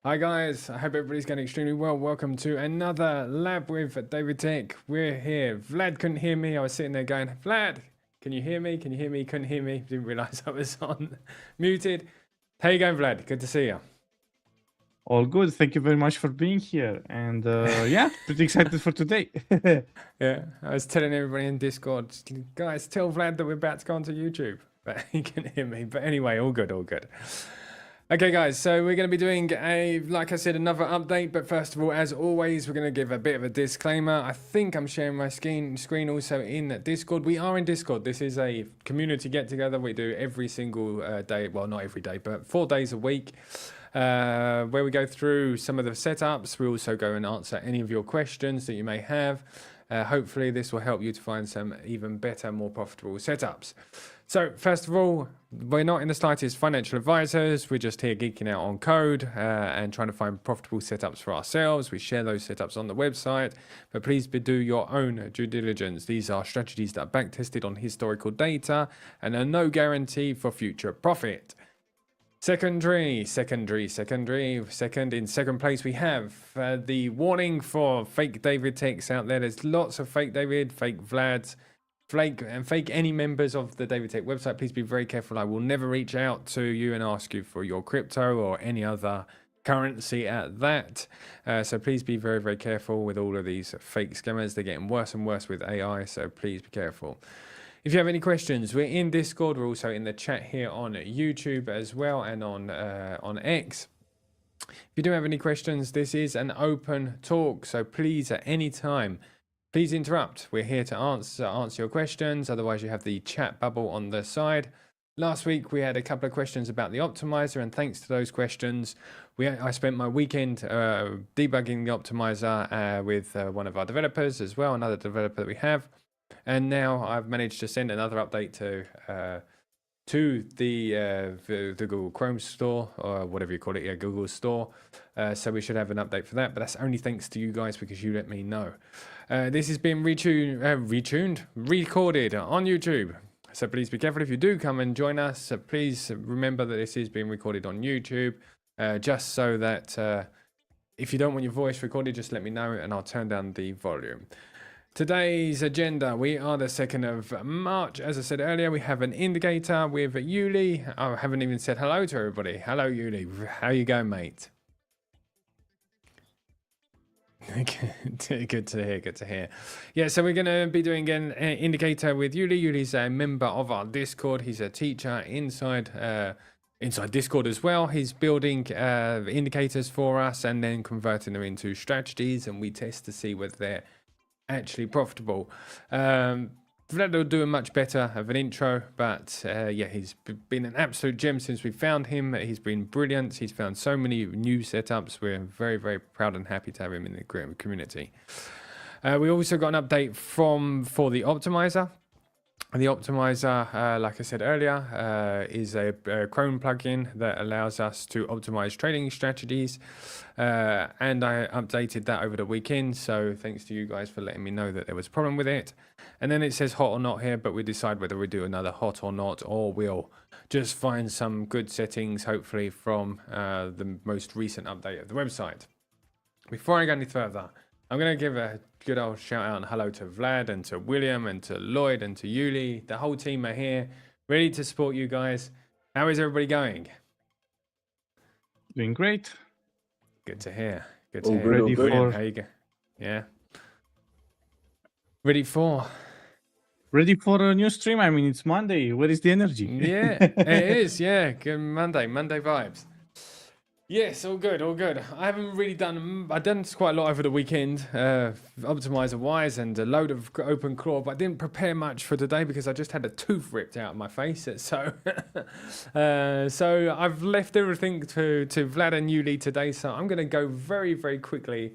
Hi guys, I hope everybody's going extremely well. Welcome to another lab with David Tech. We're here. Vlad couldn't hear me. I was sitting there going, Vlad, can you hear me? Can you hear me? Couldn't hear me. Didn't realize I was on muted. How you going, Vlad? Good to see you. All good. Thank you very much for being here. And yeah, pretty excited for today. Yeah, I was telling everybody in Discord, guys, tell Vlad that we're about to go onto YouTube. But he can hear me. But anyway, all good, all good. Okay, guys, so we're going to be doing like I said, another update. But first of all, as always, we're going to give a bit of a disclaimer. I think I'm sharing my screen also in Discord. We are in Discord. This is a community get together we do every single day. Well, not every day, but 4 days a week. Where we go through some of the setups. We also go and answer any of your questions that you may have. Hopefully, this will help you to find some even better, more profitable setups. So first of all, we're not in the slightest financial advisors. We're just here geeking out on code and trying to find profitable setups for ourselves. We share those setups on the website, but please do your own due diligence. These are strategies that are back tested on historical data and are no guarantee for future profit. Second, in second place we have the warning for fake David Techs out there. There's lots of fake David, fake Vlads, fake any members of the David Tech website. Please be very careful. I will never reach out to you and ask you for your crypto or any other currency at that. So please be very, very careful with all of these fake scammers. They're getting worse and worse with AI, so please be careful. If you have any questions, we're in Discord. We're also in the chat here on YouTube as well and on X. If you do have any questions, this is an open talk, so please at any time, please interrupt. We're here to answer your questions. Otherwise, you have the chat bubble on the side. Last week, we had a couple of questions about the optimizer, and thanks to those questions, I spent my weekend debugging the optimizer with one of our developers as well, another developer that we have. And now I've managed to send another update to the Google Chrome store, or whatever you call it, Google store. So we should have an update for that, but that's only thanks to you guys because you let me know. This has been recorded on YouTube. So please be careful if you do come and join us. Please remember that this is being recorded on YouTube, just so that if you don't want your voice recorded, just let me know and I'll turn down the volume. Today's agenda, we are the 2nd of March. As I said earlier, we have an indicator with Yuli. I haven't even said hello to everybody. Hello, Yuli. How you going, mate? Good to hear. Yeah, so we're going to be doing an indicator with Yuli. Yuli's a member of our Discord. He's a teacher inside Discord as well. He's building indicators for us and then converting them into strategies, and we test to see whether they're actually profitable. Vlad will do a much better of an intro, but yeah, he's been an absolute gem since we found him. He's been brilliant. He's found so many new setups. We're very, very proud and happy to have him in the community. We also got an update for the optimizer. The optimizer, like I said earlier, is a Chrome plugin that allows us to optimize trading strategies. And I updated that over the weekend. So thanks to you guys for letting me know that there was a problem with it. And then it says hot or not here, but we decide whether we do another hot or not, or we'll just find some good settings, hopefully from the most recent update of the website. Before I go any further, I'm going to give a good old shout out and hello to Vlad and to William and to Lloyd and to Yuli. The whole team are here, ready to support you guys. How is everybody going? Doing great. Good to hear. Good to hear. Ready for... How you go? Yeah. Ready for a new stream. I mean, it's Monday. Where is the energy? Yeah, it is. Yeah, good Monday vibes. Yes, all good. I haven't really I've done quite a lot over the weekend, optimizer wise, and a load of open claw, but I didn't prepare much for today because I just had a tooth ripped out of my face. So, so I've left everything to Vlad and Yuli today. So I'm going to go very, very quickly,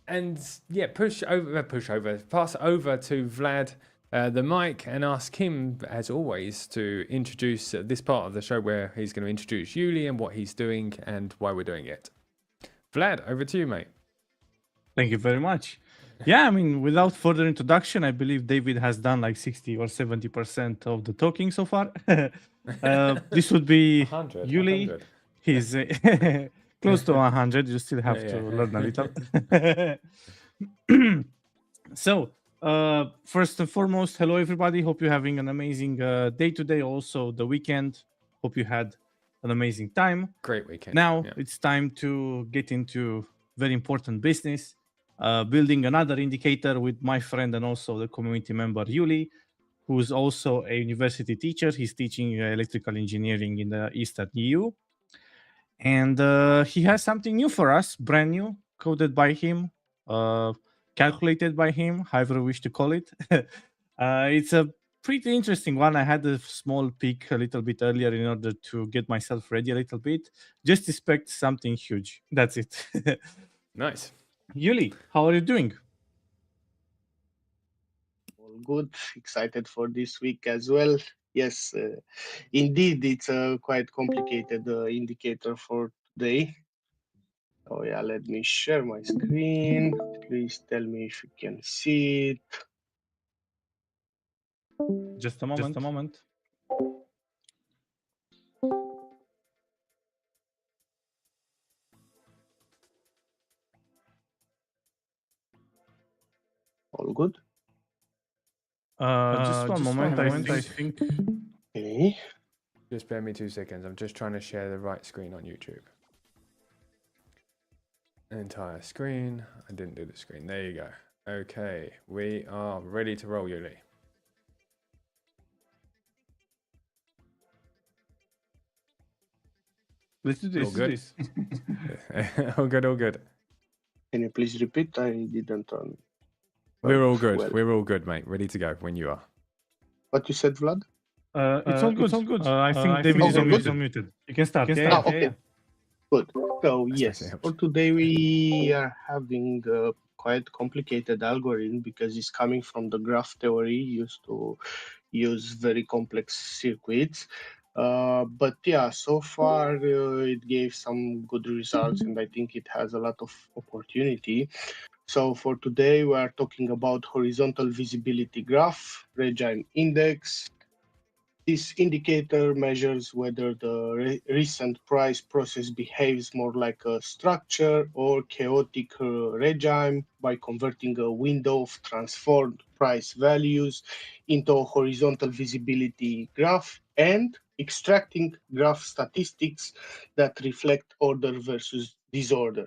and yeah, pass over to Vlad the mic and ask him, as always, to introduce this part of the show where he's going to introduce Yuli and what he's doing and why we're doing it. Vlad, over to you, mate. Thank you very much. Yeah, I mean, without further introduction, I believe David has done like 60 or 70% of the talking so far. This would be 100, Yuli. 100. He's close to 100. You still have Yeah, to yeah. learn a little. So, first and foremost, hello everybody. Hope you're having an amazing day today. Also, the weekend. Hope you had an amazing time. Great weekend. Now Yeah. it's time to get into very important business. Building another indicator with my friend and also the community member Yuli, who's also a university teacher. He's teaching electrical engineering in the Eastern EU. And he has something new for us, brand new, coded by him, calculated by him, however you wish to call it. It's a pretty interesting one. I had a small peek a little bit earlier in order to get myself ready a little bit. Just expect something huge. That's it. Nice. Yuli, how are you doing? All good. Excited for this week as well. Yes, indeed, it's a quite complicated indicator for today. Oh yeah, let me share my screen. Please tell me if you can see it. Just a moment. All good. Just one moment. I think. Okay. Just bear me 2 seconds. I'm just trying to share the right screen on YouTube. Entire screen. I didn't do the screen. There you go. Okay, we are ready to roll, Yuli. Let's do this. All good. All good. All good. Can you please repeat? I didn't turn. We're all good. Well, We're all good, mate. Ready to go when you are. what you said, Vlad? It's all good. It's all good. I think David is unmuted. You can start. Ah, okay. Good. So Especially yes, helps. for today we are having a quite complicated algorithm because it's coming from the graph theory used to use very complex circuits. But yeah, so far it gave some good results and I think it has a lot of opportunity. So for today we are talking about horizontal visibility graph, regime index. This indicator measures whether the recent price process behaves more like a structure or chaotic regime by converting a window of transformed price values into a horizontal visibility graph and extracting graph statistics that reflect order versus disorder.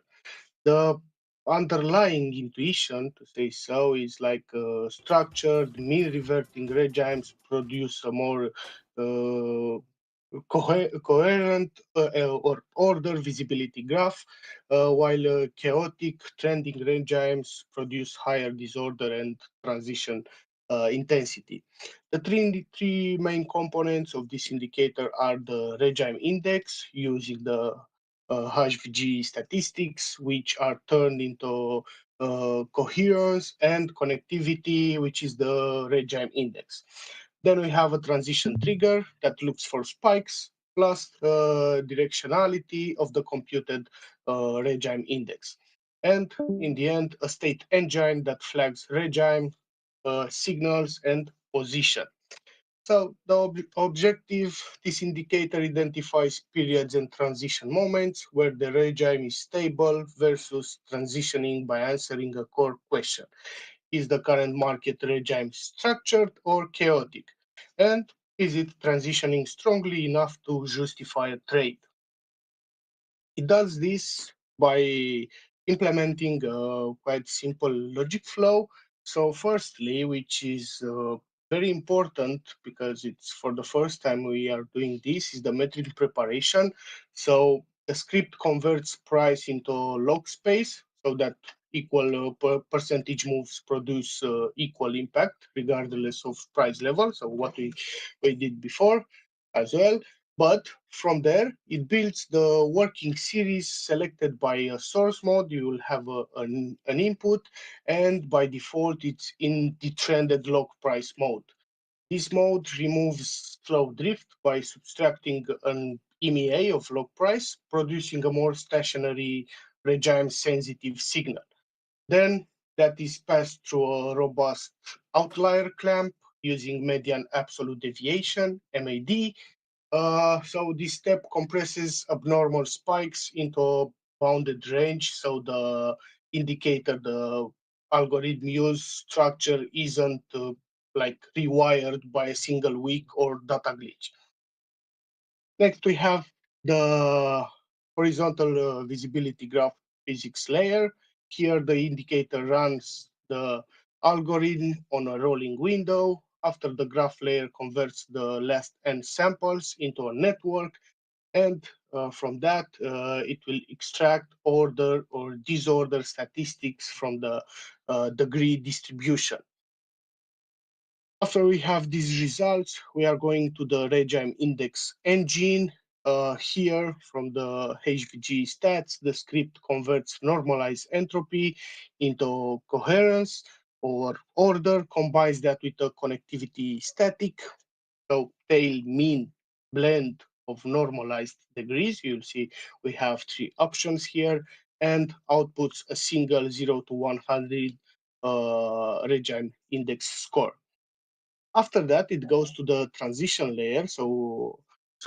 The underlying intuition, to say so, is like structured mean reverting regimes produce a more coherent or order visibility graph, while chaotic trending regimes produce higher disorder and transition intensity. The three main components of this indicator are the regime index using the HVG statistics, which are turned into coherence and connectivity, which is the regime index. Then we have a transition trigger that looks for spikes plus directionality of the computed regime index. And in the end, a state engine that flags regime, signals, and position. So the objective, this indicator identifies periods and transition moments where the regime is stable versus transitioning by answering a core question. Is the current market regime structured or chaotic? And is it transitioning strongly enough to justify a trade? It does this by implementing a quite simple logic flow. So firstly, which is very important because it's for the first time we are doing this, is the metric preparation. So the script converts price into log space so that equal percentage moves produce equal impact regardless of price level. So what we did before as well. But from there, it builds the working series selected by a source mode. You will have an input, and by default, it's in the trended log price mode. This mode removes flow drift by subtracting an EMEA of log price, producing a more stationary regime-sensitive signal. Then that is passed through a robust outlier clamp using median absolute deviation, MAD, so this step compresses abnormal spikes into bounded range, so the indicator, the algorithm use structure isn't like rewired by a single week or data glitch. Next, we have the horizontal visibility graph physics layer. Here, the indicator runs the algorithm on a rolling window. After the graph layer converts the last n samples into a network, and from that, it will extract order or disorder statistics from the degree distribution. After we have these results, we are going to the regime index engine. Here, from the HVG stats, the script converts normalized entropy into coherence or order, combines that with a connectivity static. So tail, mean, blend of normalized degrees. You'll see we have three options here, and outputs a single 0 to 100 regime index score. After that, it goes to the transition layer. So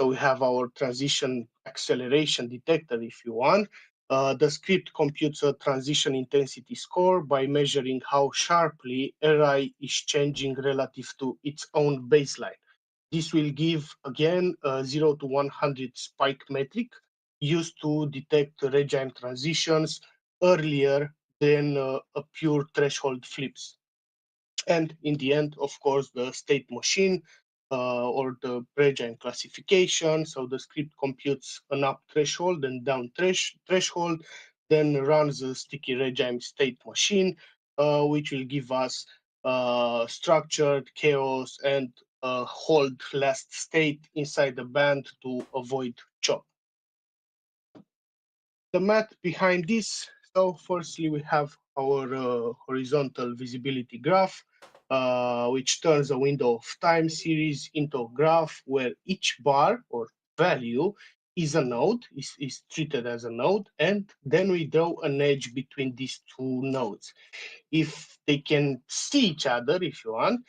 we have our transition acceleration detector, if you want. The script computes a transition intensity score by measuring how sharply RI is changing relative to its own baseline. This will give, again, a 0 to 100 spike metric used to detect regime transitions earlier than a pure threshold flips. And in the end, of course, the state machine or the regime classification. So the script computes an up threshold and down threshold, then runs a sticky regime state machine, which will give us structured chaos and hold last state inside the band to avoid chop. The math behind this, so firstly we have our horizontal visibility graph, which turns a window of time series into a graph where each bar or value is a node, is treated as a node, and then we draw an edge between these two nodes. If they can see each other, if you want,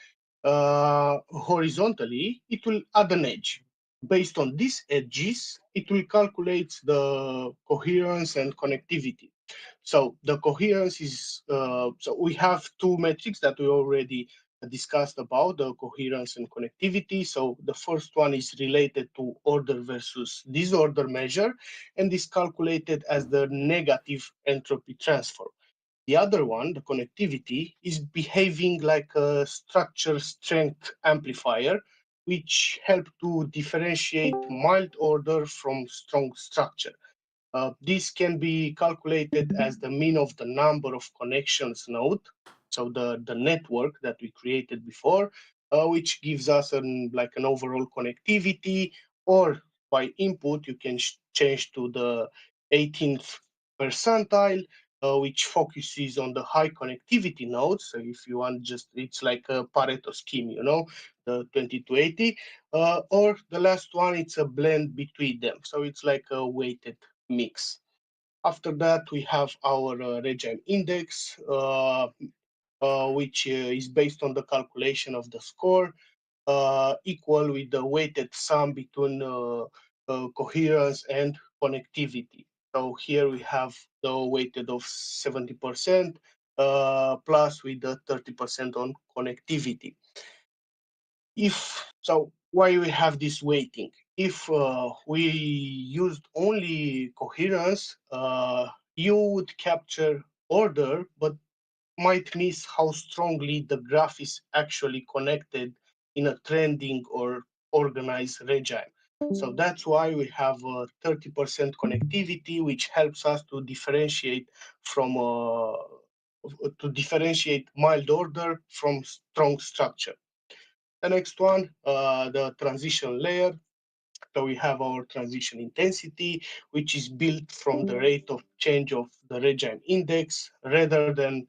horizontally, it will add an edge. Based on these edges, it will calculate the coherence and connectivity. So the coherence is, so we have two metrics that we already discussed about, the coherence and connectivity. So the first one is related to order versus disorder measure, and is calculated as the negative entropy transfer. The other one, the connectivity, is behaving like a structure strength amplifier, which help to differentiate mild order from strong structure. This can be calculated as the mean of the number of connections node, so the network that we created before, which gives us like an overall connectivity, or by input, you can change to the 18th percentile, which focuses on the high connectivity nodes. So if you want, just it's like a Pareto scheme, the 20 to 80, or the last one, it's a blend between them. So it's like a weighted mix. After that, we have our regime index, which is based on the calculation of the score, equal with the weighted sum between coherence and connectivity. So here we have the weighted of 70%, plus with the 30% on connectivity. If so, why we have this weighting? If we used only coherence, you would capture order, but might miss how strongly the graph is actually connected in a trending or organized regime. So that's why we have 30% connectivity, which helps us to differentiate from mild order from strong structure. The next one, the transition layer. So we have our transition intensity, which is built from the rate of change of the regime index rather than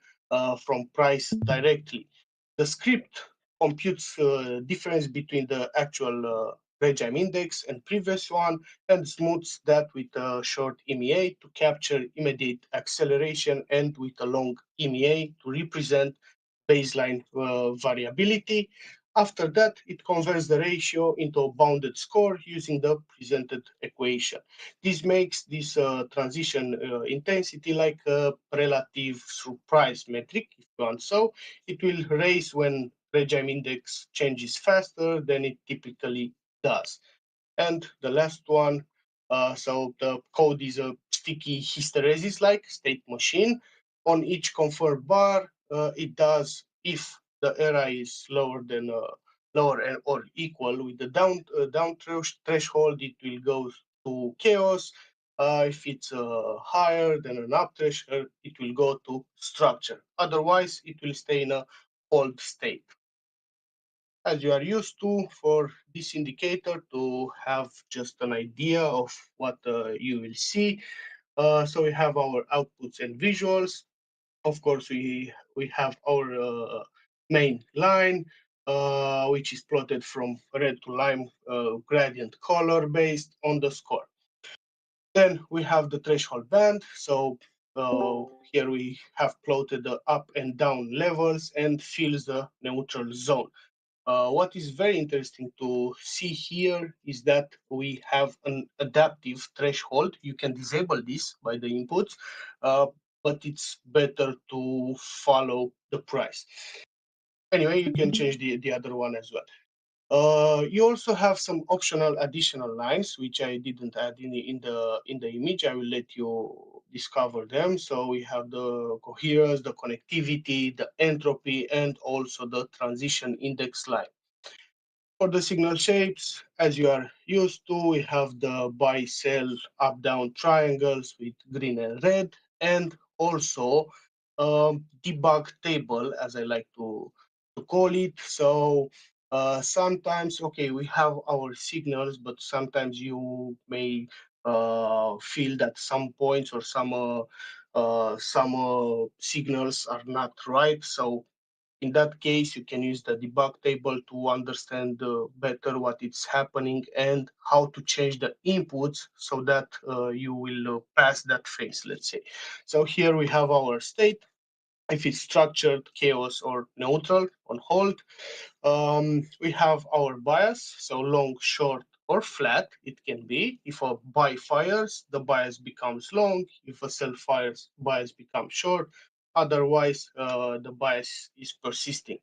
from price directly. The script computes difference between the actual regime index and previous one, and smooths that with a short EMEA to capture immediate acceleration, and with a long EMEA to represent baseline variability. After that, it converts the ratio into a bounded score using the presented equation. This makes this transition intensity like a relative surprise metric, if you want. So it will raise when regime index changes faster than it typically does. And the last one, so the code is a sticky hysteresis-like state machine. On each confirm bar, it does if the error is lower than lower or equal with the down threshold, it will go to chaos. If it's higher than an up threshold, it will go to structure. Otherwise, it will stay in a hold state. As you are used to for this indicator to have just an idea of what you will see. So we have our outputs and visuals. Of course, we have our main line, which is plotted from red to lime gradient color based on the score. Then we have the threshold band. So here we have plotted the up and down levels and fills the neutral zone. What is very interesting to see here is that we have an adaptive threshold. You can disable this by the inputs, but it's better to follow the price. Anyway, you can change the other one as well. You also have some optional additional lines, which I didn't add in the image. I will let you discover them. So we have the coherence, the connectivity, the entropy, and also the transition index line. For the signal shapes, as you are used to, we have the buy, sell, up, down triangles with green and red, and also debug table, as I like to call it. So sometimes, okay, we have our signals, but sometimes you may feel that some points or some signals are not right. So in that case, you can use the debug table to understand better what is happening and how to change the inputs so that you will pass that phase, let's say. So here we have our state. If it's structured, chaos, or neutral on hold, we have our bias, so long, short, or flat, it can be. If a buy fires, the bias becomes long. If a sell fires, bias becomes short. Otherwise, the bias is persisting.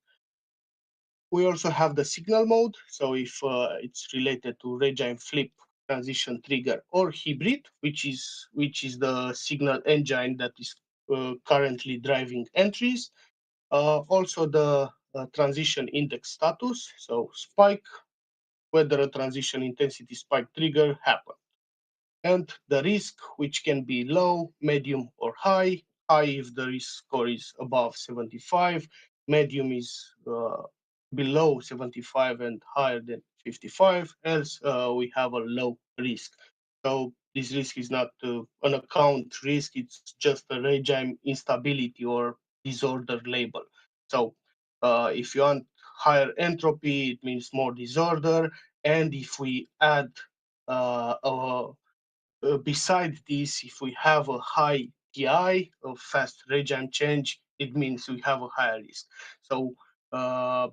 We also have the signal mode. So if it's related to regime flip, transition trigger, or hybrid, which is the signal engine that is currently driving entries. Also the transition index status, so spike, whether a transition intensity spike trigger happened. And the risk, which can be low, medium, or high. High if the risk score is above 75, medium is below 75 and higher than 55, else we have a low risk. So this risk is not an account risk, it's just a regime instability or disorder label. So if you want higher entropy, it means more disorder. And if we add besides this, if we have a high TI, a fast regime change, it means we have a higher risk. So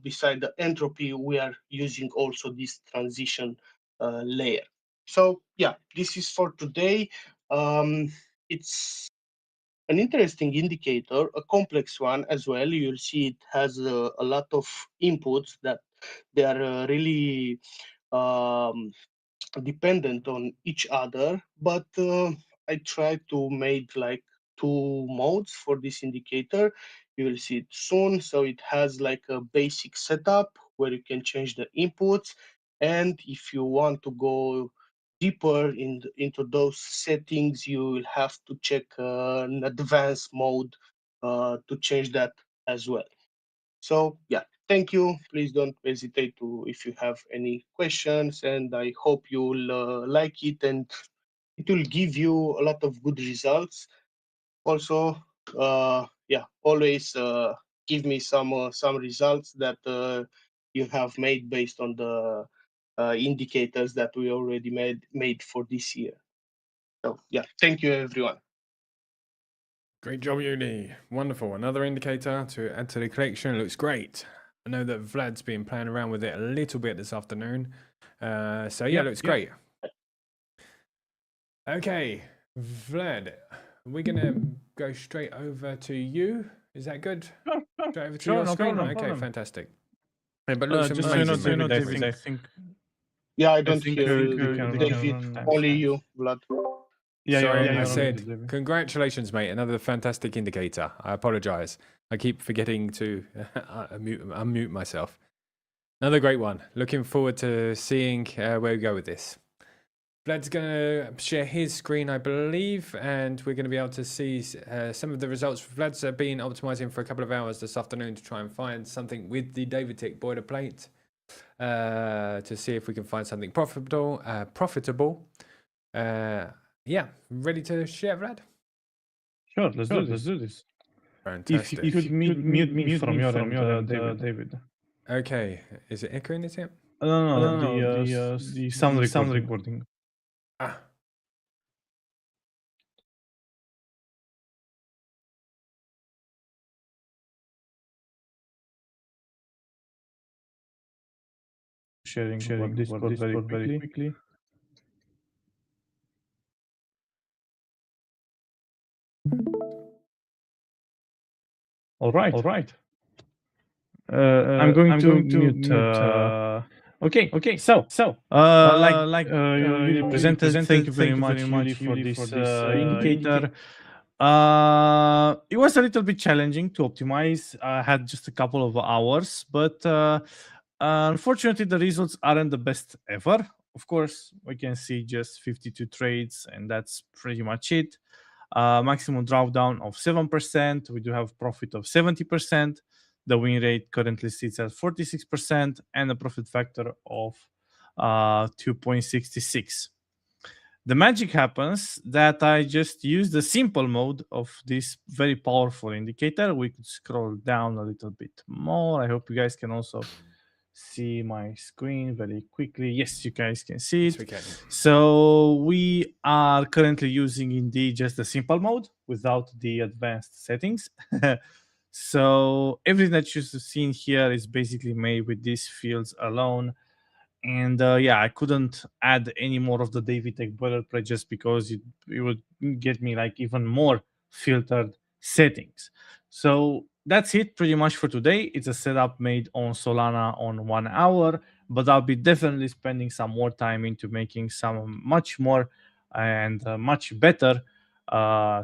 beside the entropy, we are using also this transition layer. So yeah, this is for today. It's an interesting indicator, a complex one as well. You'll see it has a lot of inputs that they are really um, dependent on each other, but I try to make like two modes for this indicator. You will see it soon. So it has like a basic setup where you can change the inputs. And if you want to go deeper into those settings, you will have to check an advanced mode to change that as well. So yeah, thank you. Please don't hesitate to if you have any questions, and I hope you'll like it and it will give you a lot of good results. Also, yeah, always give me some results that you have made based on the indicators that we already made for this year. So yeah, thank you everyone. Great job, Uni. Wonderful. Another indicator to add to the collection. Looks great. I know that Vlad's been playing around with it a little bit this afternoon. So yeah, Yep, looks yep. great. Okay, Vlad, we're gonna go straight over to you. Is that good? Straight over to your no screen. problem. Okay, fantastic. Yeah, but looks Just so you know, amazing, man. David, I think Yeah, I don't hear we you, can David. run Only timestamps. you, Vlad. Sorry, I you're said muted, David. congratulations, mate. Another fantastic indicator. I apologize. I keep forgetting to unmute myself. Another great one. Looking forward to seeing where we go with this. Vlad's going to share his screen, I believe, and we're going to be able to see some of the results. Vlad's been optimizing for a couple of hours this afternoon to try and find something with the Davidtech boilerplate to see if we can find something profitable. Yeah, ready to share, Vlad? Sure, let's do this. Fantastic. If you could mute me from your end, David. Okay, is it echoing it yet? No, the sound recording. Ah, Sharing Discord very quickly. All right. I'm going to mute. Okay. So, like Yuli presented, thank you very much, Yuli, for this indicator. It was a little bit challenging to optimize. I had just a couple of hours, but unfortunately, the results aren't the best ever. Of course, we can see just 52 trades, and that's pretty much it. Maximum drawdown of 7%. We do have profit of 70%. The win rate currently sits at 46% and a profit factor of 2.66. The magic happens that I just use the simple mode of this very powerful indicator. We could scroll down a little bit more. I hope you guys can also see my screen very quickly. Yes, you guys can see it. yes, we can. So we are currently using indeed just the simple mode without the advanced settings. So everything that you've seen here is basically made with these fields alone. And yeah, I couldn't add any more of the Davidtech boilerplate just because it would get me like even more filtered settings. So that's it pretty much for today. It's a setup made on Solana on 1 hour, but I'll be definitely spending some more time into making some much more and much better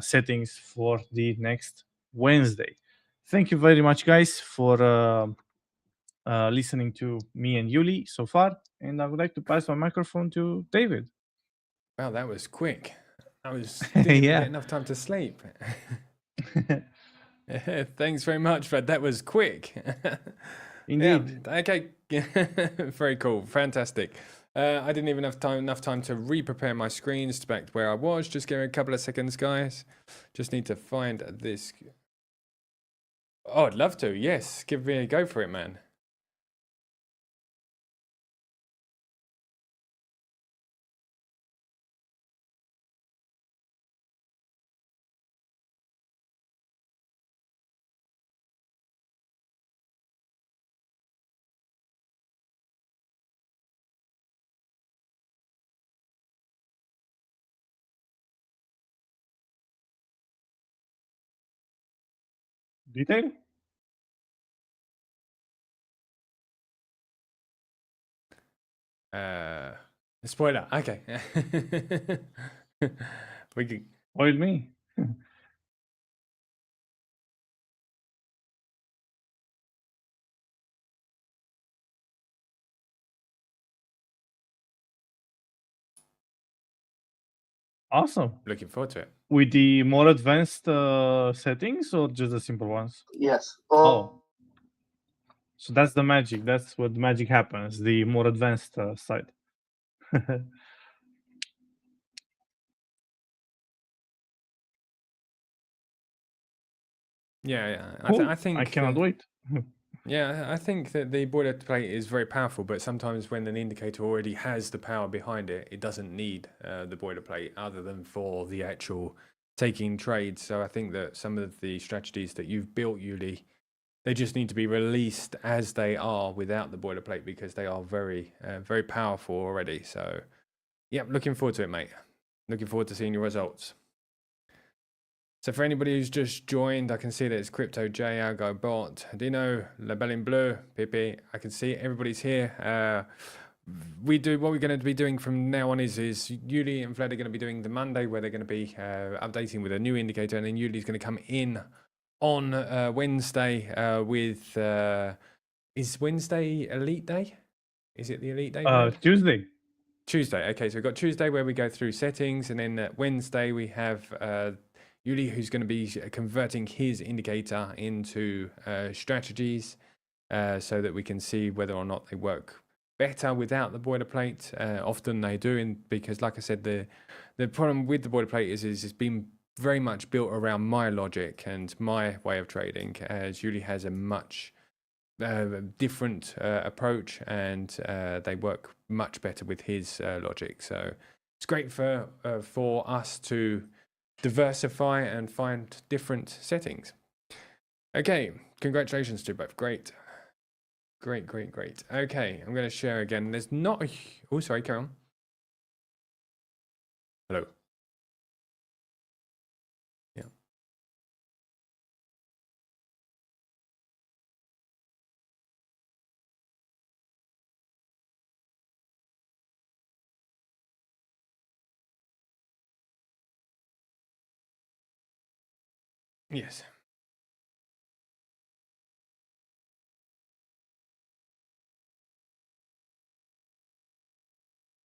settings for the next Wednesday. Thank you very much, guys, for listening to me and Yuli so far. And I would like to pass my microphone to David. Wow, that was quick. I didn't even Yeah. get enough time to sleep. Thanks very much, Fred. That was quick. Indeed. Yeah, okay. Very cool. Fantastic. I didn't even have enough time to re-prepare my screens back to where I was. Just give me a couple of seconds, guys. Just need to find this. Oh, I'd love to. Yes, give me a go for it, man. Detail? Spoiler. Okay. We can. Oil me. Awesome. Looking forward to it. With the more advanced settings or just the simple ones? Yes. Oh. So that's the magic. That's what the magic happens. The more advanced side. Yeah. Cool. I think I cannot wait. Yeah, I think that the boilerplate is very powerful, but sometimes when an indicator already has the power behind it, it doesn't need the boilerplate other than for the actual taking trades. So I think that some of the strategies that you've built, Yuli, They just need to be released as they are without the boilerplate because they are very, very powerful already. So, yeah, looking forward to it, mate. Looking forward to seeing your results. So for anybody who's just joined, I can see that it's Crypto J, Algo Bot, Dino, La Belle in Bleu, Pipi. I can see everybody's here. What we're going to be doing from now on is Yuli and Vlad are going to be doing the Monday where they're going to be updating with a new indicator, and then Yuli's going to come in on Wednesday with is Wednesday Elite Day? Is it the Elite Day? Vlad? Tuesday. Tuesday. Okay, so we've got Tuesday where we go through settings, and then Wednesday we have Yuli who's going to be converting his indicator into strategies so that we can see whether or not they work better without the boilerplate. Often they do, because like I said, the problem with the boilerplate is it's been very much built around my logic and my way of trading, as Yuli has a much different approach, and they work much better with his logic. So it's great for us to diversify and find different settings. Okay, congratulations to both. Great. Okay, I'm going to share again. There's not a... Oh, sorry, carry on. Hello. Yeah. Yes.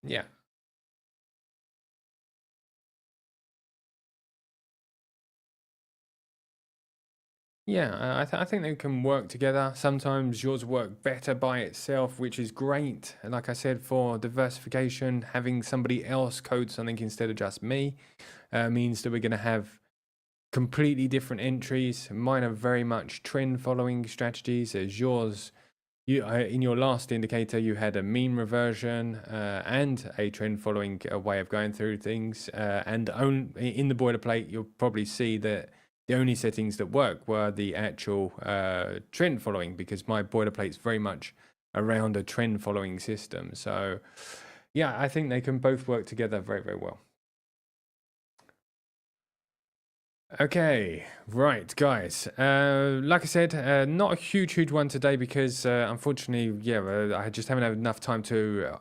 Yeah. Yeah, I think they can work together. Sometimes yours work better by itself, which is great. And like I said, for diversification, having somebody else code something instead of just me means that we're going to have completely different entries. Mine are very much trend following strategies, as yours. In your last indicator, you had a mean reversion and a trend following way of going through things. And in the boilerplate, you'll probably see that the only settings that work were the actual trend following, because my boilerplate is very much around a trend following system. So yeah, I think they can both work together very, very well. Okay, right, guys. Like I said, not a huge one today because unfortunately, yeah, I just haven't had enough time to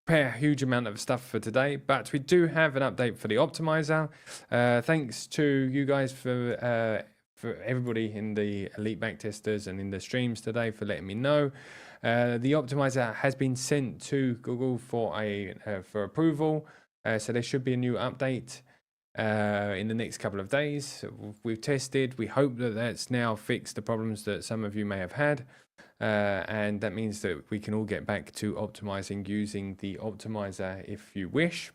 prepare a huge amount of stuff for today. But we do have an update for the optimizer. Thanks to you guys for everybody in the elite backtesters and in the streams today for letting me know. The optimizer has been sent to Google for approval, so there should be a new update in the next couple of days. We've tested. We hope that that's now fixed the problems that some of you may have had, and that means that we can all get back to optimizing using the optimizer if you wish.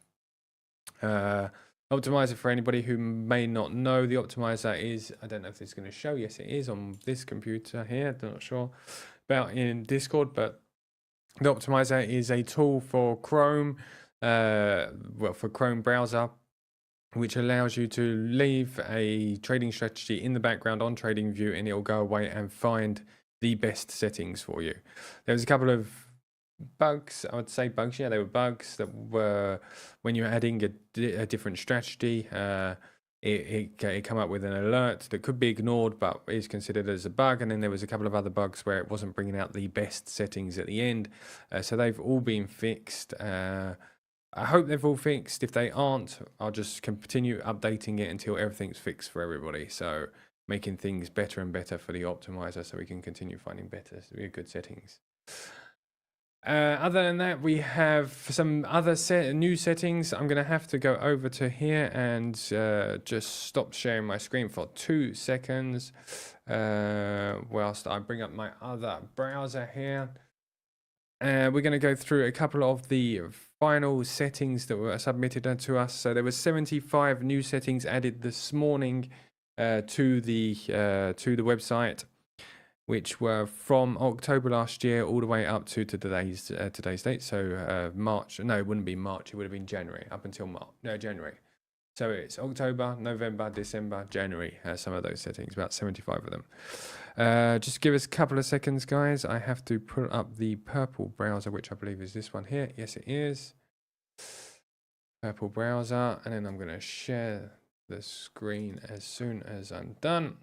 Optimizer, for anybody who may not know, the optimizer is, I don't know if it's going to show. Yes, it is on this computer here. I'm not sure about in Discord, but the optimizer is a tool for Chrome, for Chrome browser, which allows you to leave a trading strategy in the background on TradingView, and it will go away and find the best settings for you. There was a couple of bugs, I would say bugs, yeah, they were bugs that were when you're adding a different strategy, it come up with an alert that could be ignored but is considered as a bug. And then there was a couple of other bugs where it wasn't bringing out the best settings at the end. So they've all been fixed. I hope they've all fixed. If they aren't, I'll just continue updating it until everything's fixed for everybody. So making things better and better for the optimizer so we can continue finding good settings. Other than that, we have some other new settings. I'm going to have to go over to here and just stop sharing my screen for 2 seconds whilst I bring up my other browser here. We're going to go through a couple of the final settings that were submitted to us. So there were 75 new settings added this morning to the website, which were from October last year all the way up to today's date. So March. No, it wouldn't be March. It would have been January up until March. No, January. So it's October, November, December, January, some of those settings, about 75 of them. Just give us a couple of seconds, guys. I have to pull up the purple browser, which I believe is this one here. Yes, it is. Purple browser. And then I'm going to share the screen as soon as I'm done.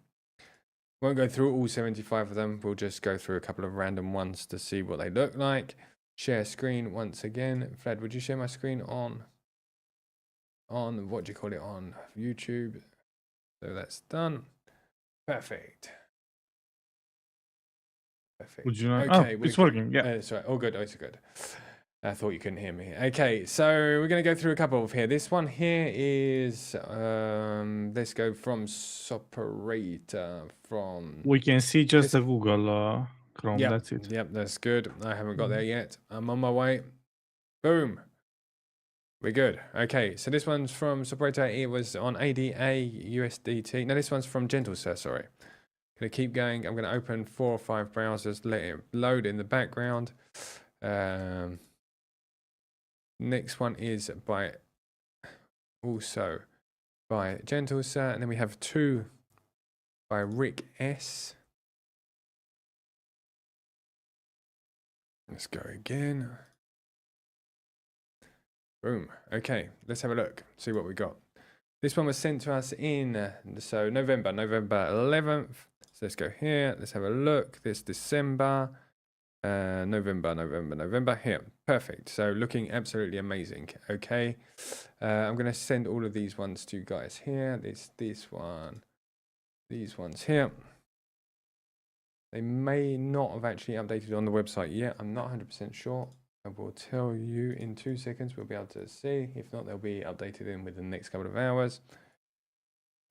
Won't go through all 75 of them. We'll just go through a couple of random ones to see what they look like. Share screen once again. Vlad, would you share my screen on what do you call it, on YouTube? So that's done. Perfect. Would you like? Okay, Oh, it's working. Yeah. Sorry, all good. It's good. I thought you couldn't hear me. Okay, so we're going to go through a couple of here. This one here is, let's go from Soperator from... We can see just the Google Chrome. Yep, That's it. yep, that's good. I haven't got there yet. I'm on my way. Boom. We're good. Okay, so this one's from Soperator. It was on ADA USDT. No, this one's from GentleSir, sorry. Gonna keep going. I'm gonna open 4 or 5 browsers, let it load in the background. Next one is also by GentleSir, and then we have 2 by Rick S. Let's go again. Boom. Okay, let's have a look. See what we got. This one was sent to us in so November 11th. So let's go here. Let's have a look. This December, November. Here, perfect. So looking absolutely amazing. Okay, I'm gonna send all of these ones to you guys here. This one, these ones here. They may not have actually updated on the website yet. I'm not 100% sure. I will tell you in 2 seconds. We'll be able to see. If not, they'll be updated in within the next couple of hours.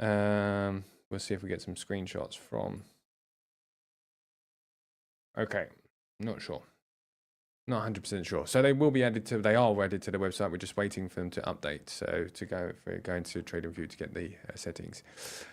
We'll see if we get some screenshots from. Okay, not sure. Not 100% sure. So they will be added to. They are added to the website. We're just waiting for them to update. So to go for going to TradingView to get the settings.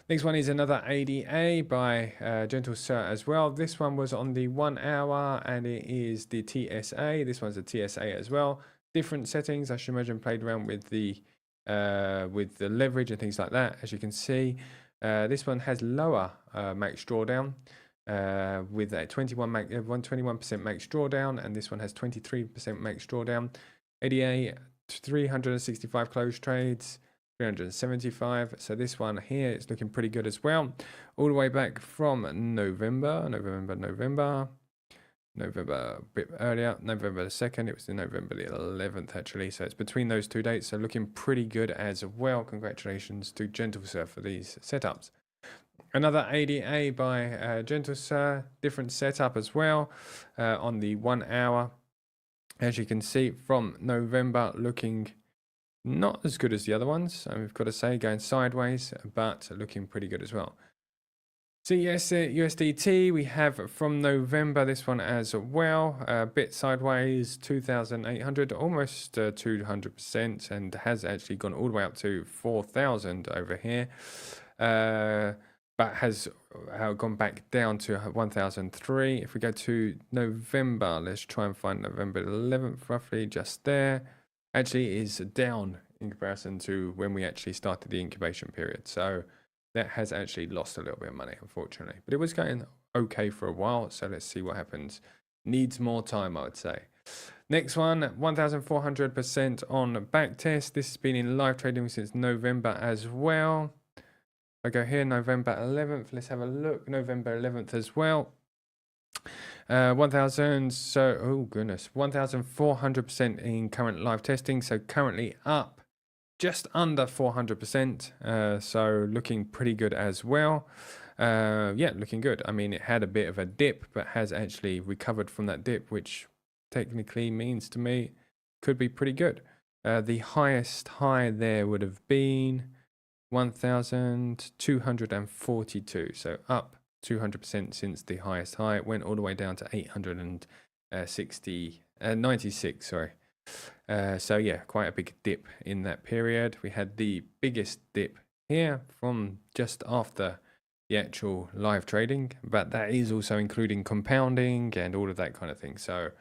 Next one is another ADA by GentleSir as well. This one was on the 1 hour, and it is the TSA. This one's a TSA as well. Different settings. I should imagine played around with the leverage and things like that. As you can see, this one has lower max drawdown. With a 21% max drawdown, and this one has 23% max drawdown. ADA 365 closed trades, 375. So this one here is looking pretty good as well. All the way back from November a bit earlier, November the 2nd. It was November the 11th actually. So it's between those 2 dates. So looking pretty good as well. Congratulations to GentleSir for these setups. Another ADA by GentleSir, different setup as well on the 1 hour. As you can see from November, looking not as good as the other ones. We've got to say, going sideways, but looking pretty good as well. So yes, USDT, we have from November this one as well, a bit sideways, 2,800, almost 200%, and has actually gone all the way up to 4,000 over here. But has gone back down to 1,003. If we go to November, let's try and find November 11th, roughly just there. Actually, it is down in comparison to when we actually started the incubation period. So that has actually lost a little bit of money, unfortunately. But it was going okay for a while. So let's see what happens. Needs more time, I would say. Next one, 1,400% on backtest. This has been in live trading since November as well. I go here, November 11th. Let's have a look. November 11th as well. 1,000. So, oh goodness, 1,400% in current live testing. So currently up just under 400%. So looking pretty good as well. Yeah, looking good. I mean, it had a bit of a dip, but has actually recovered from that dip, which technically means to me could be pretty good. The highest high there would have been 1,242, so up 200% since the highest high. It went all the way down to 96, sorry. So yeah, quite a big dip in that period. We had the biggest dip here from just after the actual live trading, but that is also including compounding and all of that kind of thing. So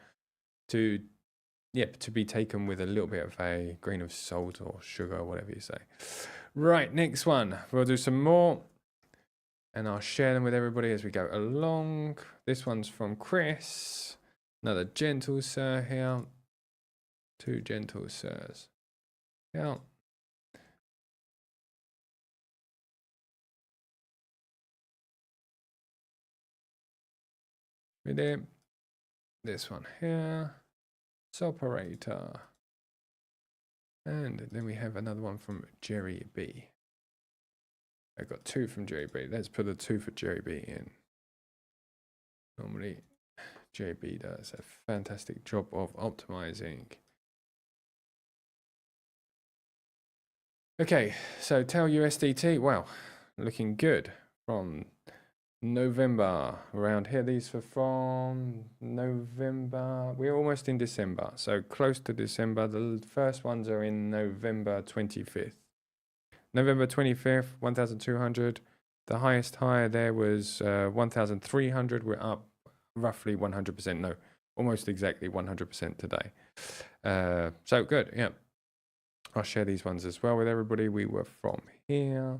to yep, to be taken with a little bit of a grain of salt or sugar or whatever you say. Right, next one. We'll do some more and I'll share them with everybody as we go along. This one's from Chris. Another gentle sir here. Two gentle sirs. Yeah. We did this one here. Operator. And then we have another one from Jerry B. I got two from Jerry B. Let's put the two for Jerry B in. Normally, Jerry B does a fantastic job of optimizing. Okay, so TAL USDT, wow, looking good from November around here. These are from November. We're almost in December, so close to December. The first ones are in November 25th. November 25th, 1,200. The highest high there was 1,300. We're up roughly 100%. No, almost exactly 100% today. So good, yeah. I'll share these ones as well with everybody. We were from here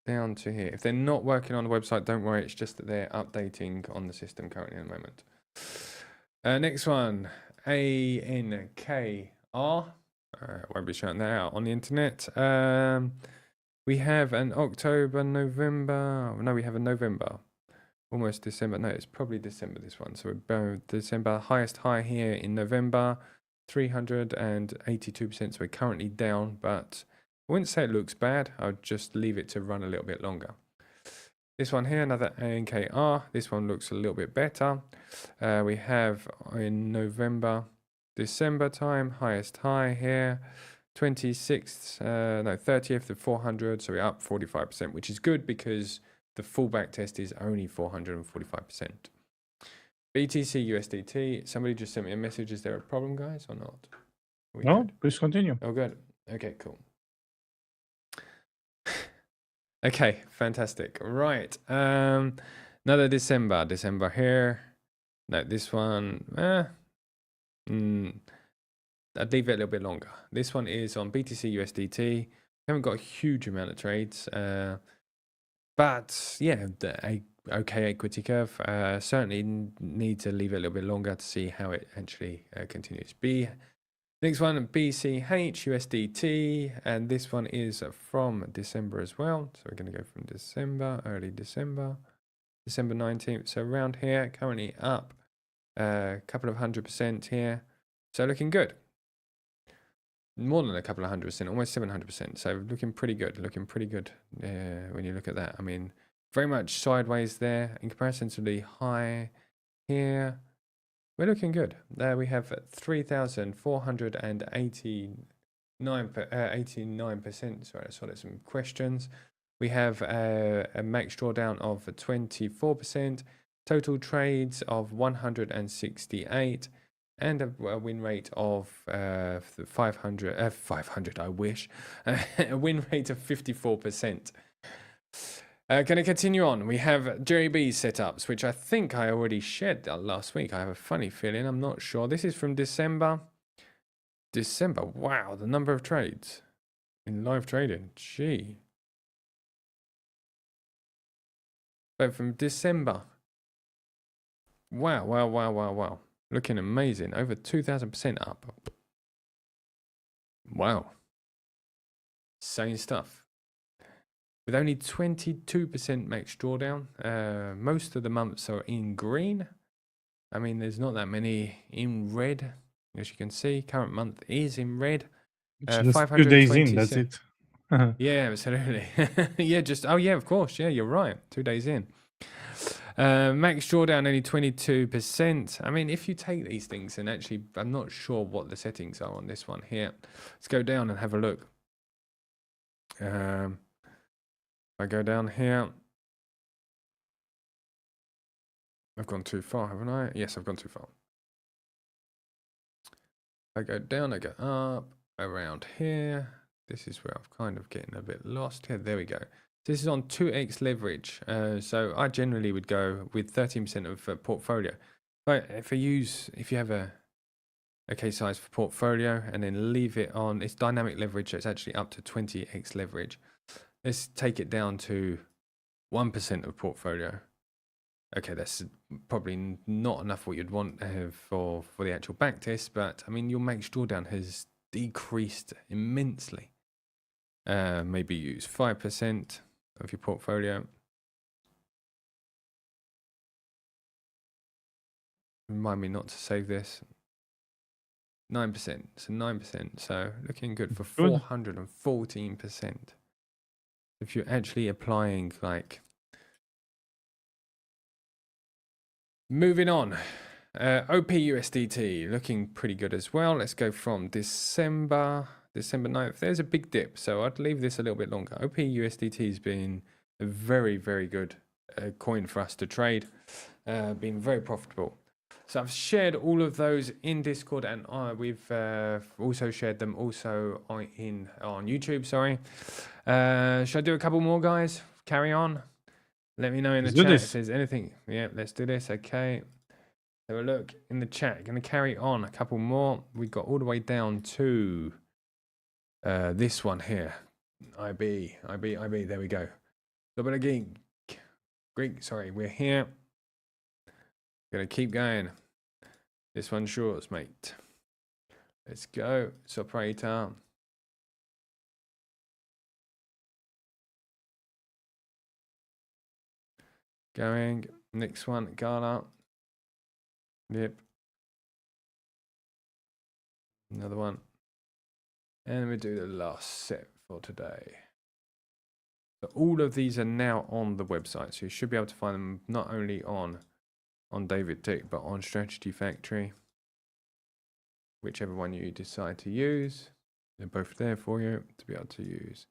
down to here. If they're not working on the website, don't worry. It's just that they're updating on the system currently in a moment. Next one, ANKR. Won't be shouting that out on the internet. We have an October, November. No, we have a November. Almost December. No, it's probably December, this one. So we're December. Highest high here in November. 382%. So we're currently down, but I wouldn't say it looks bad. I would just leave it to run a little bit longer. This one here, another ANKR. This one looks a little bit better. We have in November, December time, highest high here, 30th of 400. So we're up 45%, which is good because the fallback test is only 445%. BTC USDT. Somebody just sent me a message. Is there a problem, guys, or not? No, good? please continue. Oh, good. Okay, cool. Okay, fantastic. Right. Another December here. No, this one. I'd leave it a little bit longer. This one is on BTC USDT. We haven't got a huge amount of trades. But yeah, okay equity curve. Certainly need to leave it a little bit longer to see how it actually continues. Next one, BCH USDT, and this one is from December as well. So we're going to go from December, early December, December 19th. So around here, currently up a couple of 100% here. So looking good. More than a couple of 100%, almost 700%. So looking pretty good, when you look at that. I mean, very much sideways there in comparison to the high here. We're looking good. There we have 3,489%. Sorry, I saw there's some questions. We have a max drawdown of 24%, total trades of 168, and a win rate of 500, I wish. A win rate of 54%. Going to continue on. We have Jerry B's setups, which I think I already shared last week. I have a funny feeling. I'm not sure. This is from December. Wow, the number of trades in live trading. Gee. But from December. Wow. Looking amazing. Over 2,000% up. Wow. Same stuff. With only 22% max drawdown. Most of the months are in green. I mean, there's not that many in red. As you can see, current month is in red. Just 2 days in, that's it. Yeah, absolutely. Yeah, of course. Yeah, you're right. 2 days in. Max drawdown only 22%. I mean, if you take these things, and actually, I'm not sure what the settings are on this one here. Let's go down and have a look. I go down here. I've gone too far, haven't I? Yes, I've gone too far. I go down, I go up, around here. This is where I'm kind of getting a bit lost here. There we go. This is on 2x leverage. So I generally would go with 13% of portfolio. But if you have a Okay size for portfolio, and then leave it on. It's dynamic leverage, so it's actually up to 20x leverage. Let's take it down to 1% of portfolio. Okay, that's probably not enough what you'd want for the actual back test, but I mean, your max drawdown has decreased immensely. Maybe use 5% of your portfolio. Remind me not to save this. 9%, so 9%, so looking good for 414%. If you're actually applying, like, moving on, OPUSDT looking pretty good as well. Let's go from December 9th. There's a big dip, so I'd leave this a little bit longer. OPUSDT has been a very, very good coin for us to trade, been very profitable. So I've shared all of those in Discord, and we've also shared them also on YouTube. Sorry. Should I do a couple more, guys? Carry on. Let me know in the chat if there's anything. Yeah, let's do this. Okay. So look in the chat. Going to carry on a couple more. We got all the way down to this one here. IB. There we go. Double again. Greek. Sorry, we're here. Gonna keep going. This one's yours, mate. Let's go. It's operator. Going. Next one, Gala. Yep. Another one. And we do the last set for today. So all of these are now on the website, so you should be able to find them not only on David Tick, but on Strategy Factory. Whichever one you decide to use, they're both there for you to be able to use.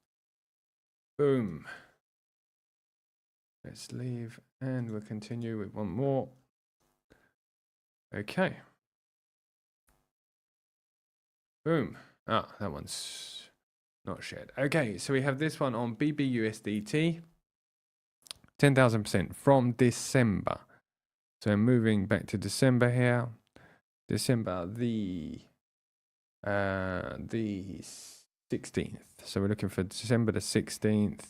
Boom. Let's leave and we'll continue with one more. Okay. Boom. Ah, that one's not shared. Okay, so we have this one on BBUSDT. 10,000% from December. So moving back to December here. December the 16th. So we're looking for December the 16th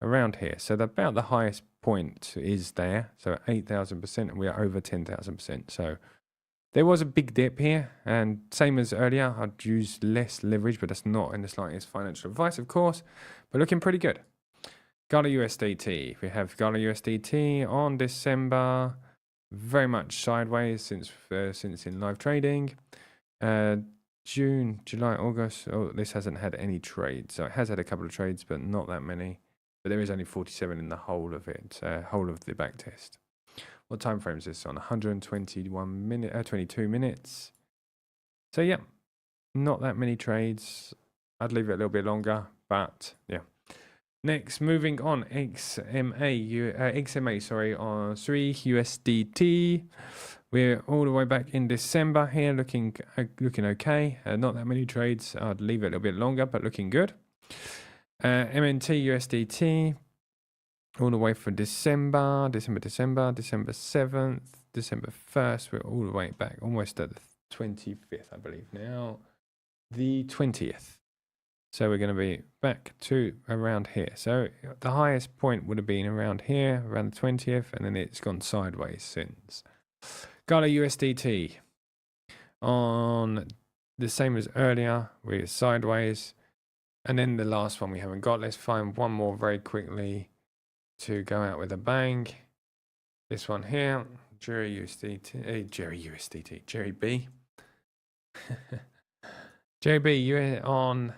around here. So about the highest point is there. So 8,000%, and we are over 10,000%. So there was a big dip here, and same as earlier, I'd use less leverage, but that's not in the slightest financial advice, of course, but looking pretty good. Gala USDT. We have Gala USDT on December, very much sideways since in live trading. June, July, August. Oh, this hasn't had any trades. So it has had a couple of trades, but not that many. But there is only 47 in the whole of it, whole of the back test. What time frame is this on? 121 minutes, 22 minutes. So yeah, not that many trades. I'd leave it a little bit longer, but yeah. Next, moving on, XMA, sorry, on 3 USDT. We're all the way back in December here, looking okay. Not that many trades. I'd leave it a little bit longer, but looking good. MNT USDT, all the way for December 7th, December 1st. We're all the way back, almost at the 25th, I believe now. The 20th. So we're going to be back to around here. So the highest point would have been around here, around the 20th, and then it's gone sideways since. Gala USDT on the same as earlier, we're sideways. And then the last one we haven't got. Let's find one more very quickly to go out with a bang. This one here, Jerry USDT, Jerry B. Jerry B, you're on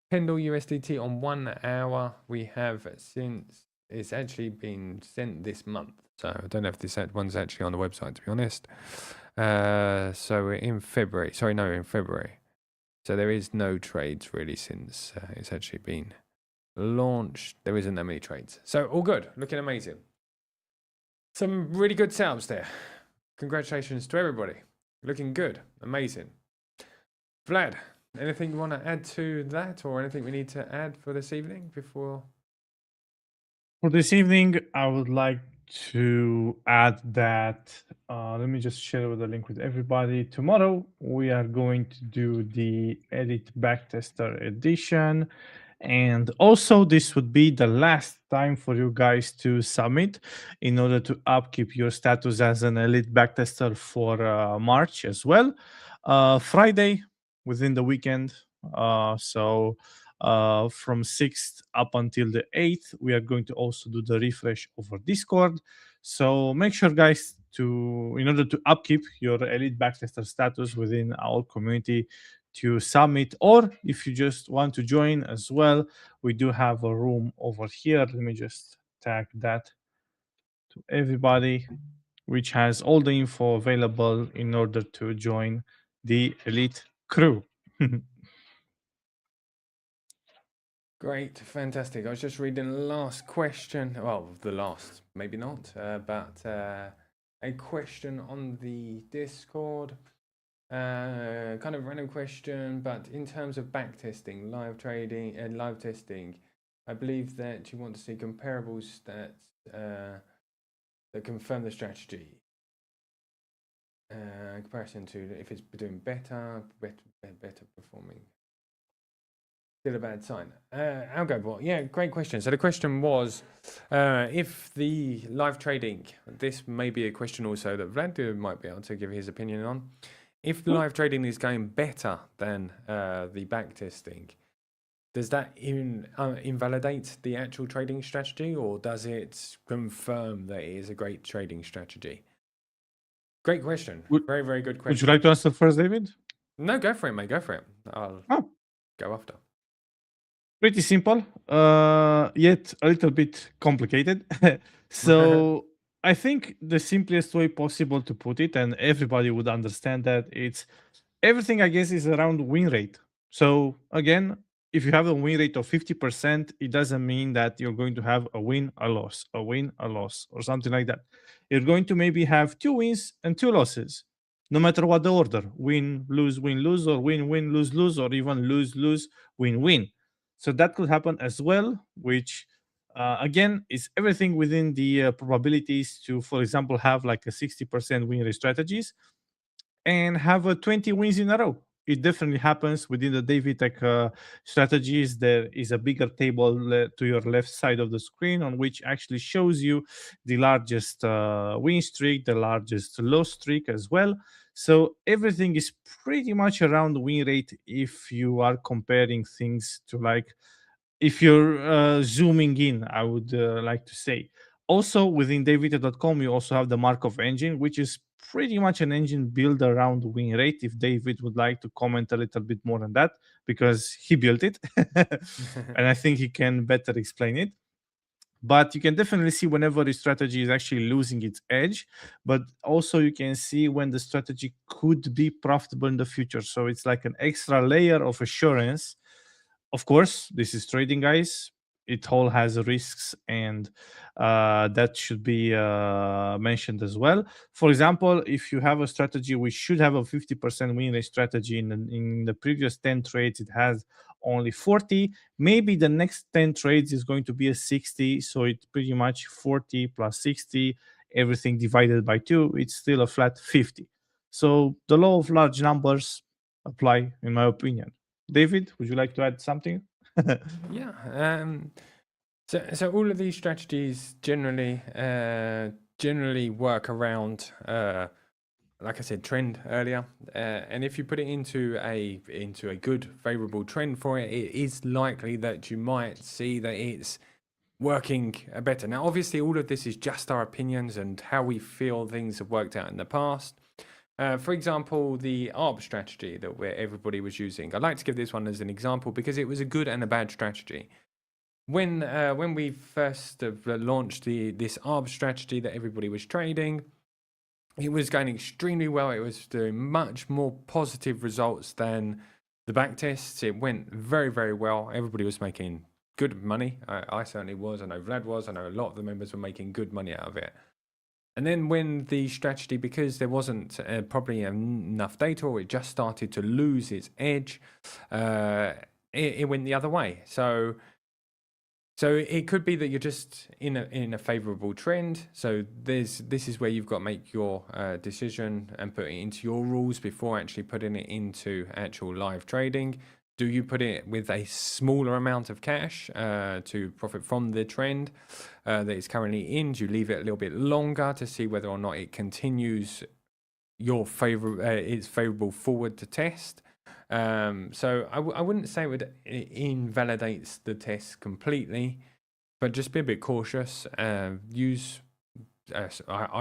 Pendle USDT on 1 hour. We have since it's actually been sent this month. So I don't know if this one's actually on the website, to be honest. So we're in February. Sorry, no, in February. So there is no trades really since it's actually been launched. There isn't that many trades. So all good, looking amazing. Some really good setups there. Congratulations to everybody. Looking good, amazing. Vlad, anything you want to add to that, or anything we need to add for this evening before? For this evening, I would like to add that, let me just share the link with everybody. Tomorrow, we are going to do the Edit Backtester edition. And also, this would be the last time for you guys to submit in order to upkeep your status as an elite backtester for March as well. Friday, within the weekend. From 6th up until the 8th, we are going to also do the refresh over Discord. So make sure, guys, in order to upkeep your elite backtester status within our community, to submit, or if you just want to join as well, we do have a room over here. Let me just tag that to everybody, which has all the info available in order to join the elite crew. Great, fantastic. I was just reading the last question. Well, the last, maybe not, but a question on the Discord. Kind of random question, but in terms of backtesting, live trading, and live testing, I believe that you want to see comparable stats that confirm the strategy. Comparison to if it's doing better performing. Still a bad sign. Algo, yeah, great question. So the question was, if the live trading, this may be a question also that Vlad might be able to give his opinion on. If live trading is going better than the back testing, does that invalidate the actual trading strategy, or does it confirm that it is a great trading strategy? Great question. Very, very good question. Would you like to answer first, David? No, go for it, mate. Go for it. I'll go after. Pretty simple, yet a little bit complicated. So I think the simplest way possible to put it, and everybody would understand that, it's everything, I guess, is around win rate. So again, if you have a win rate of 50%, it doesn't mean that you're going to have a win, a loss, a win, a loss, or something like that. You're going to maybe have 2 wins and 2 losses, no matter what the order: win, lose, or win, win, lose, or even lose, win, win. So that could happen as well, which again is everything within the probabilities to, for example, have like a 60% win rate strategies and have 20 wins in a row. It definitely happens within the David Tech strategies. There is a bigger table to your left side of the screen on which actually shows you the largest win streak, the largest loss streak as well. So everything is pretty much around win rate if you are comparing things to, like, if you're zooming in, I would like to say. Also, within davidtech.com, you also have the Markov engine, which is pretty much an engine built around win rate. If David would like to comment a little bit more on that, because he built it, and I think he can better explain it. But you can definitely see whenever the strategy is actually losing its edge, but also you can see when the strategy could be profitable in the future. So it's like an extra layer of assurance. Of course, this is trading, guys. It all has risks, and that should be mentioned as well. For example, if you have a strategy which should have a 50% win rate strategy, in the previous 10 trades, it has only 40. Maybe the next 10 trades is going to be a 60. So it's pretty much 40 plus 60, everything divided by 2. It's still a flat 50. So the law of large numbers apply, in my opinion. David, would you like to add something? Yeah. So all of these strategies generally work around, like I said, trend earlier, and if you put it into a good favorable trend for it, it is likely that you might see that it's working better. Now, obviously, all of this is just our opinions and how we feel things have worked out in the past. For example, the ARB strategy that everybody was using. I'd like to give this one as an example because it was a good and a bad strategy. When we first launched this ARB strategy that everybody was trading, it was going extremely well. It was doing much more positive results than the back tests. It went very, very well. Everybody was making good money. I certainly was. I know Vlad was. I know a lot of the members were making good money out of it. And then when the strategy, because there wasn't probably enough data, or it just started to lose its edge, it went the other way. So So it could be that you're just in a favorable trend. So this is where you've got to make your decision and put it into your rules before actually putting it into actual live trading. Do you put it with a smaller amount of cash to profit from the trend that it's currently in? Do you leave it a little bit longer to see whether or not it continues it's favorable forward to test? So I wouldn't say it invalidates the test completely, but just be a bit cautious. I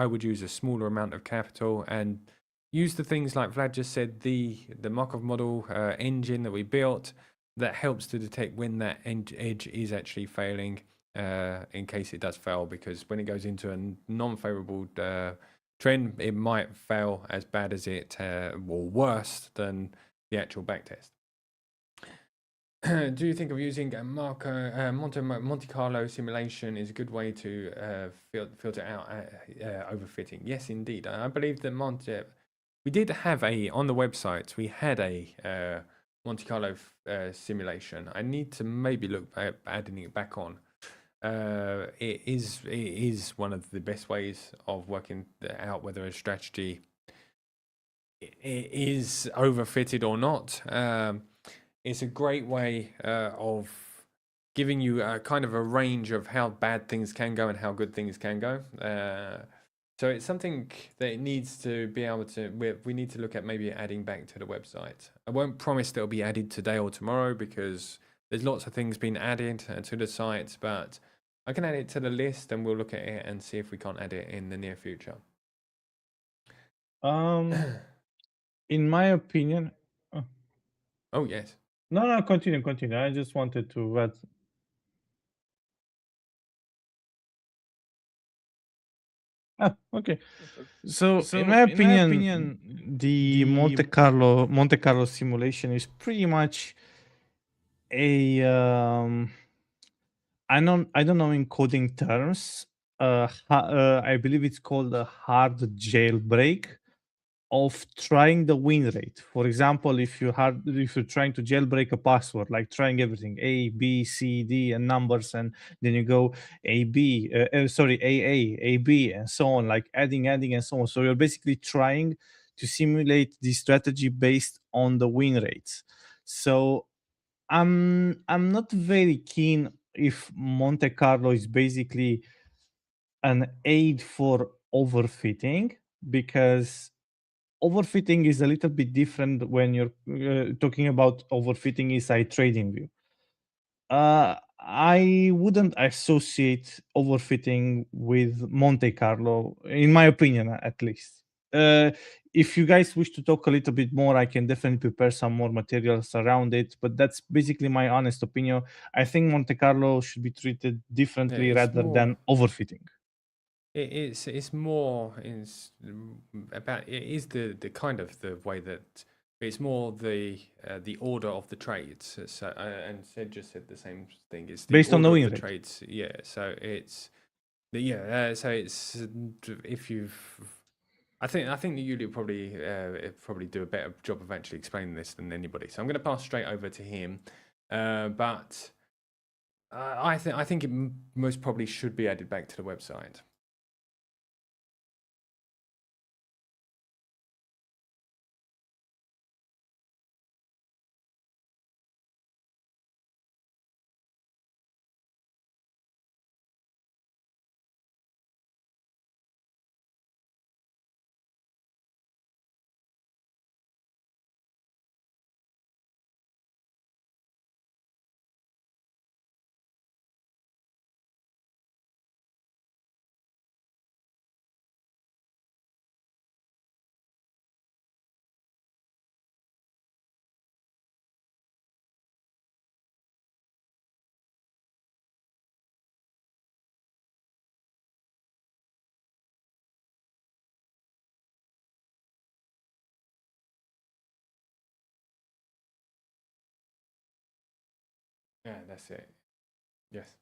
would use a smaller amount of capital and use the things like Vlad just said, the Markov model engine that we built that helps to detect when that edge is actually failing in case it does fail, because when it goes into a non-favorable trend, it might fail as bad as it or worse than the actual backtest. Do you think of using a Monte Carlo simulation is a good way to filter out overfitting? Yes, indeed. I believe that we did have on the website, we had a Monte Carlo simulation. I need to maybe look at adding it back on. It is one of the best ways of working out whether a strategy is overfitted or not. It's a great way of giving you a kind of a range of how bad things can go and how good things can go. So it's something that it needs to be able to, we need to look at maybe adding back to the website. I won't promise that it'll be added today or tomorrow because there's lots of things being added to the site, but I can add it to the list and we'll look at it and see if we can't add it in the near future. In my opinion, Oh, yes. no, continue. I just wanted to add. Okay. So, in my opinion, the Monte Carlo simulation is pretty much a I don't know in coding terms. I believe it's called a hard jailbreak of trying the win rate. For example, if you're trying to jailbreak a password, like trying everything A, B, C, D, and numbers, and then you go A, B, sorry, A, B, and so on, like adding, and so on. So you're basically trying to simulate the strategy based on the win rates. So I'm not very keen if Monte Carlo is basically an aid for overfitting, because overfitting is a little bit different when you're talking about overfitting inside TradingView. I wouldn't associate overfitting with Monte Carlo, in my opinion, at least. If you guys wish to talk a little bit more, I can definitely prepare some more materials around it. But that's basically my honest opinion. I think Monte Carlo should be treated differently rather than overfitting. It's more about it is the kind of the way that it's more the order of the trades. So and Sid just said the same thing. It's the Based on the order win of the rate. trades. Yeah. So it's so it's if you've. I think that Yuli will probably do a better job of actually explaining this than anybody. So I'm going to pass straight over to him. But I think it most probably should be added back to the website. Yeah, that's it. Yes.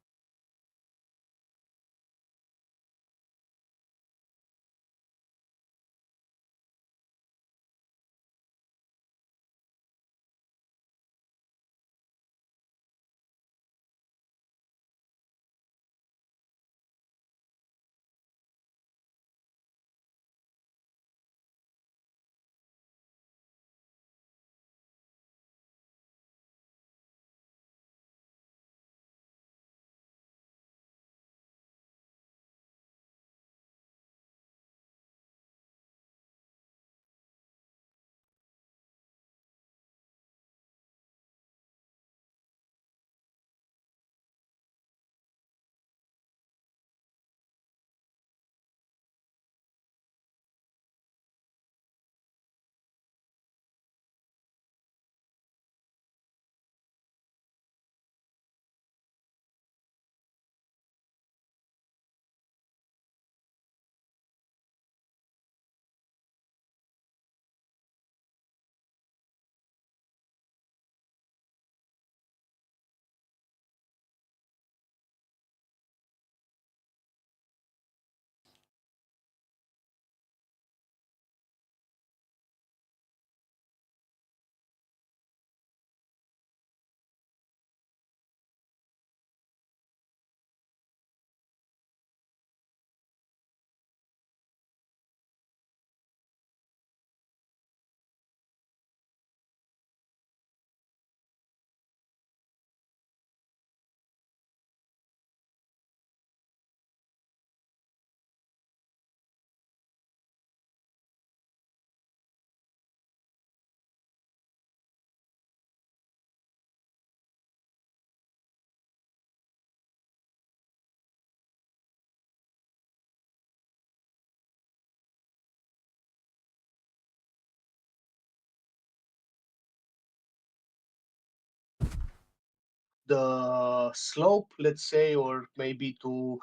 the slope, let's say, or maybe to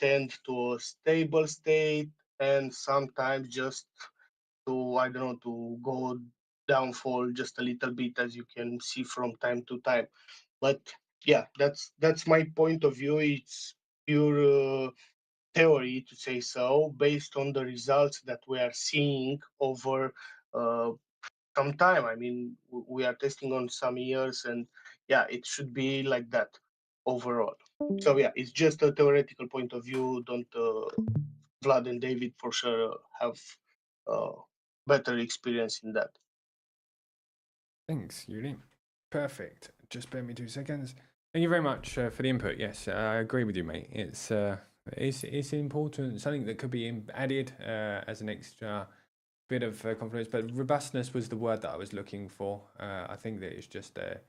tend to a stable state, and sometimes just to, I don't know, to go downfall just a little bit, as you can see from time to time. But yeah, that's my point of view. It's pure theory, to say so, based on the results that we are seeing over some time. I mean, we are testing on some years, and yeah, it should be like that overall. So yeah, it's just a theoretical point of view. Don't Vlad and David for sure have uh, better experience in that. Thanks, Yuli. Perfect. Just bear me 2 seconds. Thank you very much for the input. Yes, I agree with you, mate. It's important, something that could be added as an extra bit of confidence. But robustness was the word that I was looking for. I think that it's just a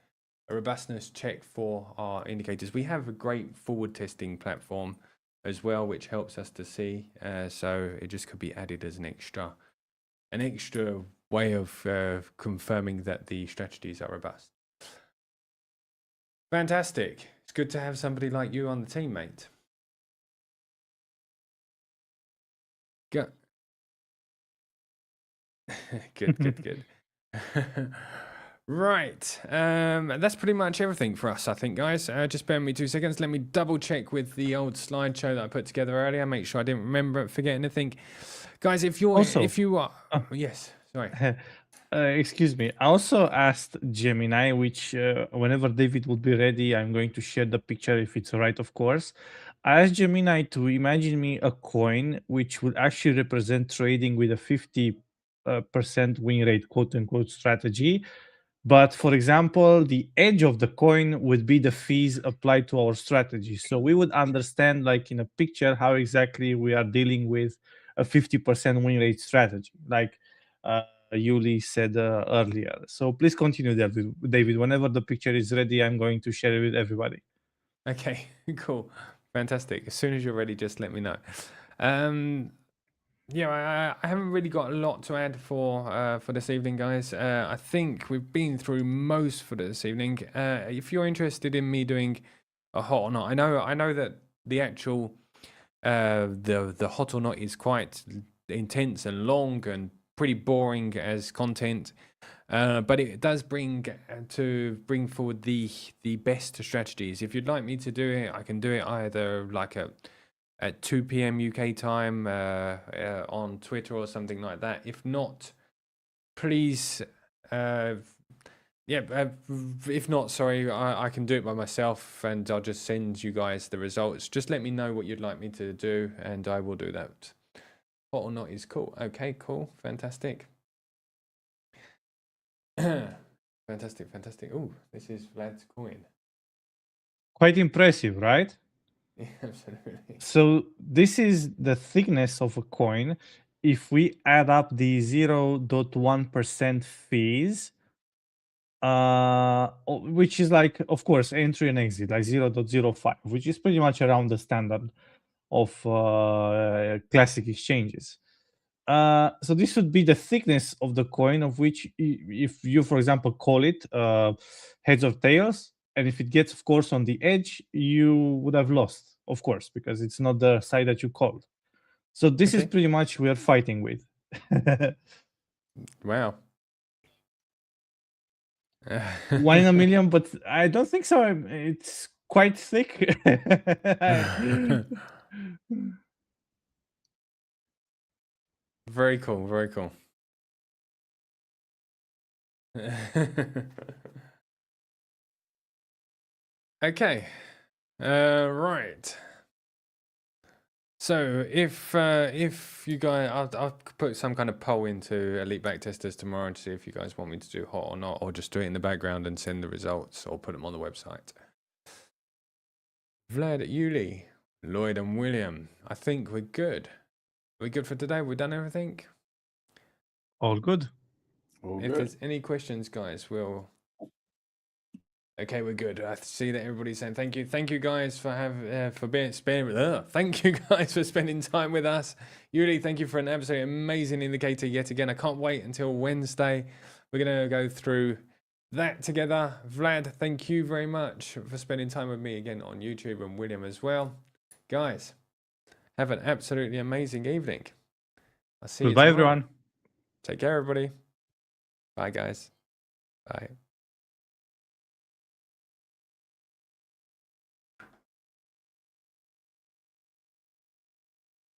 robustness check for our indicators. We have a great forward testing platform as well, which helps us to see. So it just could be added as an extra way of confirming that the strategies are robust. Fantastic. It's good to have somebody like you on the team, mate. Go. Good. Right. That's pretty much everything for us, I think, guys. Just bear with me 2 seconds. Let me double check with the old slideshow that I put together earlier. Make sure I didn't forget anything. Guys, if you are, yes, sorry. Excuse me. I also asked Gemini, which whenever David would be ready, I'm going to share the picture if it's all right, of course. I asked Gemini to imagine me a coin which would actually represent trading with a 50% win rate, quote unquote, strategy. But for example, the edge of the coin would be the fees applied to our strategy. So we would understand, like in a picture, how exactly we are dealing with a 50% win rate strategy. Like, Yuli said earlier. So please continue, David. Whenever the picture is ready, I'm going to share it with everybody. Okay, cool. Fantastic. As soon as you're ready, just let me know. Yeah, I haven't really got a lot to add for this evening, guys. I think we've been through most for this evening. If you're interested in me doing a hot or not, I know that the actual the hot or not is quite intense and long and pretty boring as content, but it does bring forward the best strategies. If you'd like me to do it, I can do it either like at 2 p.m. UK time on Twitter or something like that. If not, please, if not, sorry, I can do it by myself and I'll just send you guys the results. Just let me know what you'd like me to do and I will do that. Hot or not is cool. Okay, cool. Fantastic. Fantastic. Oh, this is Vlad's coin. Quite impressive, right? Yeah, absolutely. So this is the thickness of a coin. If we add up the 0.1% fees, which is like, of course, entry and exit, like 0.05, which is pretty much around the standard of classic exchanges. So this would be the thickness of the coin, of which if you, for example, call it heads or tails, and if it gets, of course, on the edge, you would have lost, of course, because it's not the side that you called. So this is pretty much we are fighting with. Wow. 1 in a million, but I don't think so. It's quite thick. Very cool. Okay. Right. So if you guys, I'll put some kind of poll into Elite Backtesters tomorrow to see if you guys want me to do hot or not, or just do it in the background and send the results, or put them on the website. Vlad, Yuli, Lloyd, and William. I think we're good. We're good for today. We've done everything. All good. If there's any questions, guys, we'll. Okay, we're good. I see that everybody's saying thank you. Thank you guys for thank you guys for spending time with us. Yuli, thank you for an absolutely amazing indicator yet again. I can't wait until Wednesday. We're gonna go through that together. Vlad, thank you very much for spending time with me again on YouTube, and William as well. Guys, have an absolutely amazing evening. I'll see you Goodbye, tomorrow. everyone. Take care, everybody. Bye, guys. Bye.